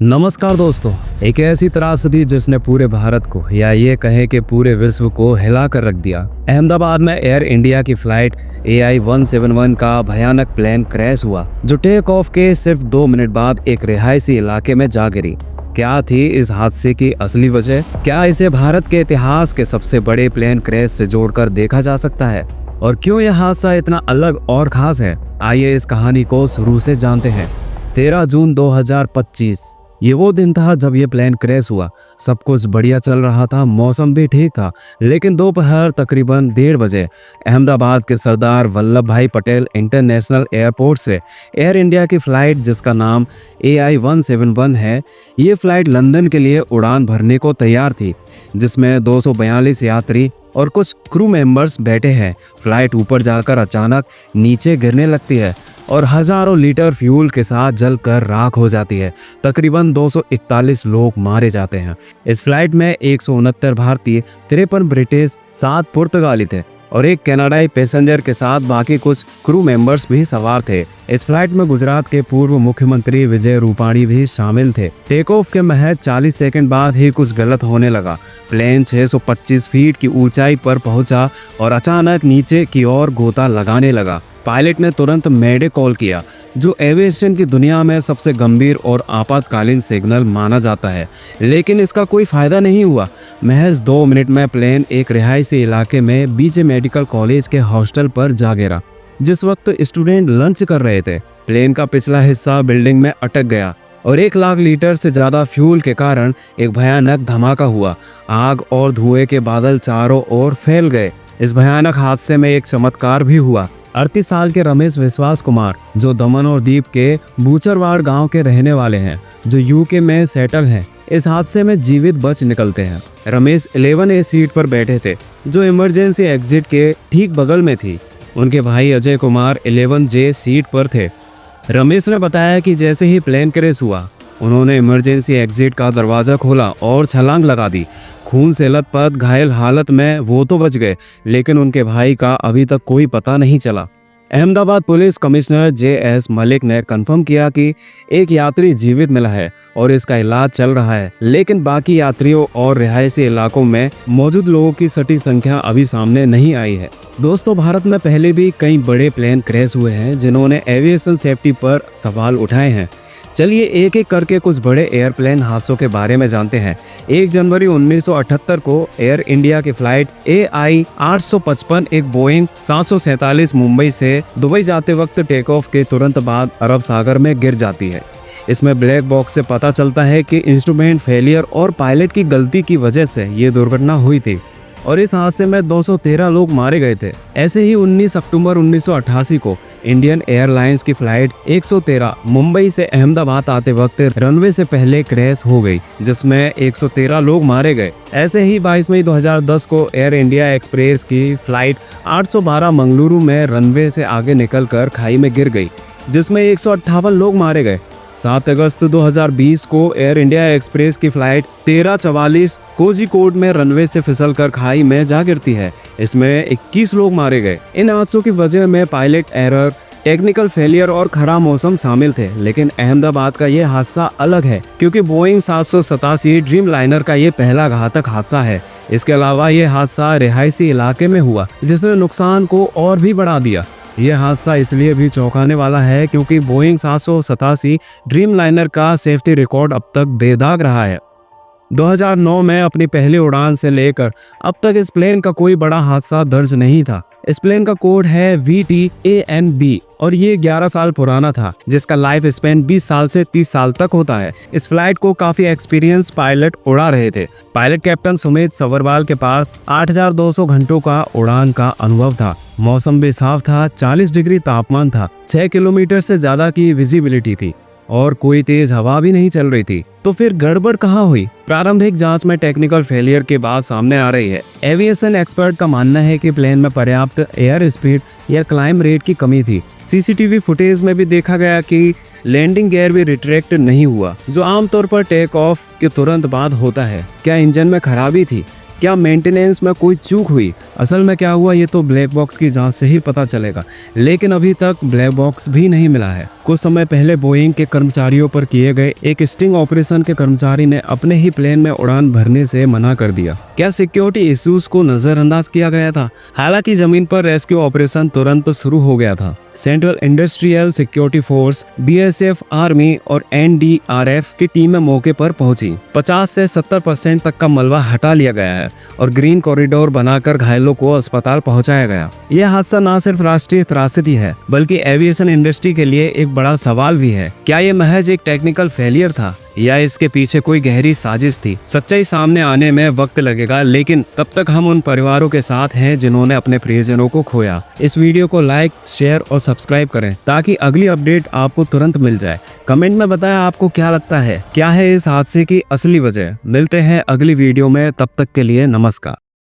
नमस्कार दोस्तों। एक ऐसी त्रासदी जिसने पूरे भारत को या ये कहे कि पूरे विश्व को हिला कर रख दिया। अहमदाबाद में एयर इंडिया की फ्लाइट AI-171 का भयानक प्लेन क्रैश हुआ, जो टेक ऑफ के सिर्फ 2 मिनट बाद एक रिहायशी इलाके में जा गिरी। क्या थी इस हादसे की असली वजह? क्या इसे भारत के इतिहास के सबसे बड़े प्लेन क्रैश से जोड़कर देखा जा सकता है? और क्यों यह हादसा इतना अलग और खास है? आइए इस कहानी को शुरू से जानते हैं। 13 जून 2025 ये वो दिन था जब ये प्लेन क्रैश हुआ। सब कुछ बढ़िया चल रहा था, मौसम भी ठीक था, लेकिन दोपहर तकरीबन 1:30 बजे अहमदाबाद के सरदार वल्लभ भाई पटेल इंटरनेशनल एयरपोर्ट से एयर इंडिया की फ़्लाइट, जिसका नाम AI-171 है, ये फ़्लाइट लंदन के लिए उड़ान भरने को तैयार थी, जिसमें 242 यात्री और कुछ क्रू मेंबर्स बैठे हैं। फ्लाइट ऊपर जाकर अचानक नीचे गिरने लगती है और हजारों लीटर फ्यूल के साथ जलकर राख हो जाती है। तकरीबन 241 लोग मारे जाते हैं। इस फ्लाइट में 169 भारतीय, 53 ब्रिटिश, 7 पुर्तगाली थे और एक कनाडाई पैसेंजर के साथ बाकी कुछ क्रू मेंबर्स भी सवार थे। इस फ्लाइट में गुजरात के पूर्व मुख्यमंत्री विजय रूपाणी भी शामिल थे। टेक ऑफ के महज 40 सेकंड बाद ही कुछ गलत होने लगा। प्लेन 625 फीट की ऊंचाई पर पहुंचा और अचानक नीचे की ओर गोता लगाने लगा। पायलट ने तुरंत मेडे कॉल किया, जो एविएशन की दुनिया में सबसे गंभीर और आपातकालीन सिग्नल माना जाता है, लेकिन इसका कोई फायदा नहीं हुआ। महज 2 मिनट में प्लेन एक रिहायशी इलाके में बीजे मेडिकल कॉलेज के हॉस्टल पर जा गिरा, जिस वक्त स्टूडेंट लंच कर रहे थे। प्लेन का पिछला हिस्सा बिल्डिंग में अटक गया और 1 लाख लीटर से ज्यादा फ्यूल के कारण एक भयानक धमाका हुआ। आग और धुएं के बादल चारों ओर फैल गए। इस भयानक हादसे में एक चमत्कार भी हुआ। 38 साल के रमेश विश्वास कुमार, जो दमन और दीप के बूचरवाड़ गांव के रहने वाले हैं, जो यूके में सेटल हैं, इस हादसे में जीवित बच निकलते हैं। रमेश 11A सीट पर बैठे थे, जो इमरजेंसी एग्जिट के ठीक बगल में थी। उनके भाई अजय कुमार 11J सीट पर थे। रमेश ने बताया कि जैसे ही प्लेन क्रैश हुआ, उन्होंने इमरजेंसी एग्जिट का दरवाज़ा खोला और छलांग लगा दी। खून से लथपथ घायल हालत में वो तो बच गए, लेकिन उनके भाई का अभी तक कोई पता नहीं चला। Ahmedabad police commissioner JS Malik ने कंफर्म किया कि एक यात्री जीवित मिला है और इसका इलाज चल रहा है, लेकिन बाकी यात्रियों और रिहायशी इलाकों में मौजूद लोगों की सटीक संख्या अभी सामने नहीं आई है। दोस्तों, भारत में पहले भी कई बड़े प्लेन क्रैश हुए हैं जिन्होंने एविएशन सेफ्टी पर सवाल उठाए हैं। चलिए एक एक करके कुछ बड़े एयरप्लेन हादसों के बारे में जानते हैं। 1 जनवरी 1978 को एयर इंडिया की फ्लाइट AI-855 एक बोइंग 747 मुंबई से दुबई जाते वक्त टेक ऑफ के तुरंत बाद अरब सागर में गिर जाती है। इसमें ब्लैक बॉक्स से पता चलता है कि इंस्ट्रूमेंट फेलियर और पायलट की गलती की वजह से ये दुर्घटना हुई थी और इस हादसे में 213 लोग मारे गए थे। ऐसे ही 19 अक्टूबर 1988 को इंडियन एयरलाइंस की फ्लाइट 113 मुंबई से अहमदाबाद आते वक्त रनवे से पहले क्रैश हो गई, जिसमें 113 लोग मारे गए। ऐसे ही 22 मई 2010 को एयर इंडिया एक्सप्रेस की फ्लाइट 812 मंगलुरु में रनवे से आगे निकलकर खाई में गिर गई, जिसमें 158 लोग मारे गए। 7 अगस्त 2020 को एयर इंडिया एक्सप्रेस की फ्लाइट 1344 कोझिकोड में रनवे से फिसलकर खाई में जा गिरती है। इसमें 21 लोग मारे गए। इन हादसों की वजह में पायलट एरर, टेक्निकल फेलियर और खराब मौसम शामिल थे, लेकिन अहमदाबाद का ये हादसा अलग है क्योंकि बोइंग 787 ड्रीम लाइनर का ये पहला घातक हादसा है। इसके अलावा ये हादसा रिहायशी इलाके में हुआ, जिसने नुकसान को और भी बढ़ा दिया। यह हादसा इसलिए भी चौंकाने वाला है क्योंकि बोइंग 787 ड्रीम लाइनर का सेफ्टी रिकॉर्ड अब तक बेदाग रहा है। 2009 में अपनी पहली उड़ान से लेकर अब तक इस प्लेन का कोई बड़ा हादसा दर्ज नहीं था। इस प्लेन का कोड है VTANB और ये 11 साल पुराना था, जिसका लाइफ स्पेन 20 साल से 30 साल तक होता है। इस फ्लाइट को काफी एक्सपीरियंस पायलट उड़ा रहे थे। पायलट कैप्टन सुमित सवरवाल के पास 8200 घंटों का उड़ान का अनुभव था। मौसम भी साफ था, 40 डिग्री तापमान था, 6 किलोमीटर से ज्यादा की विजिबिलिटी थी और कोई तेज हवा भी नहीं चल रही थी। तो फिर गड़बड़ कहाँ हुई? प्रारंभिक जांच में टेक्निकल फेलियर के बाद सामने आ रही है। एविएशन एक्सपर्ट का मानना है कि प्लेन में पर्याप्त एयर स्पीड या क्लाइंब रेट की कमी थी। CCTV फुटेज में भी देखा गया कि लैंडिंग गियर भी रिट्रैक्ट नहीं हुआ, जो आमतौर पर टेक ऑफ के तुरंत बाद होता है। क्या इंजन में खराबी थी? क्या मेंटेनेंस में कोई चूक हुई? असल में क्या हुआ ये तो ब्लैक बॉक्स की जांच से ही पता चलेगा, लेकिन अभी तक ब्लैक बॉक्स भी नहीं मिला है। कुछ समय पहले बोइंग के कर्मचारियों पर किए गए एक स्टिंग ऑपरेशन के कर्मचारी ने अपने ही प्लेन में उड़ान भरने से मना कर दिया। क्या सिक्योरिटी इश्यूज को नजरअंदाज किया गया था? हालांकि जमीन पर रेस्क्यू ऑपरेशन तुरंत शुरू हो गया था। Central industrial security force, BSF, army और NDRF की टीमें मौके पर पहुंची। 50 से 70% तक का मलबा हटा लिया गया है और ग्रीन कॉरिडोर बनाकर घायलों को अस्पताल पहुंचाया गया। यह हादसा न सिर्फ राष्ट्रीय त्रासदी है बल्कि एविएशन इंडस्ट्री के लिए एक बड़ा सवाल भी है। क्या ये महज एक टेक्निकल फेलियर था या इसके पीछे कोई गहरी साजिश थी? सच्चाई सामने आने में वक्त लगेगा, लेकिन तब तक हम उन परिवारों के साथ हैं जिन्होंने अपने प्रियजनों को खोया। इस वीडियो को लाइक, शेयर और सब्सक्राइब करें ताकि अगली अपडेट आपको तुरंत मिल जाए। कमेंट में बताएं आपको क्या लगता है, क्या है इस हादसे की असली वजह। मिलते हैं अगली वीडियो में, तब तक के लिए नमस्कार।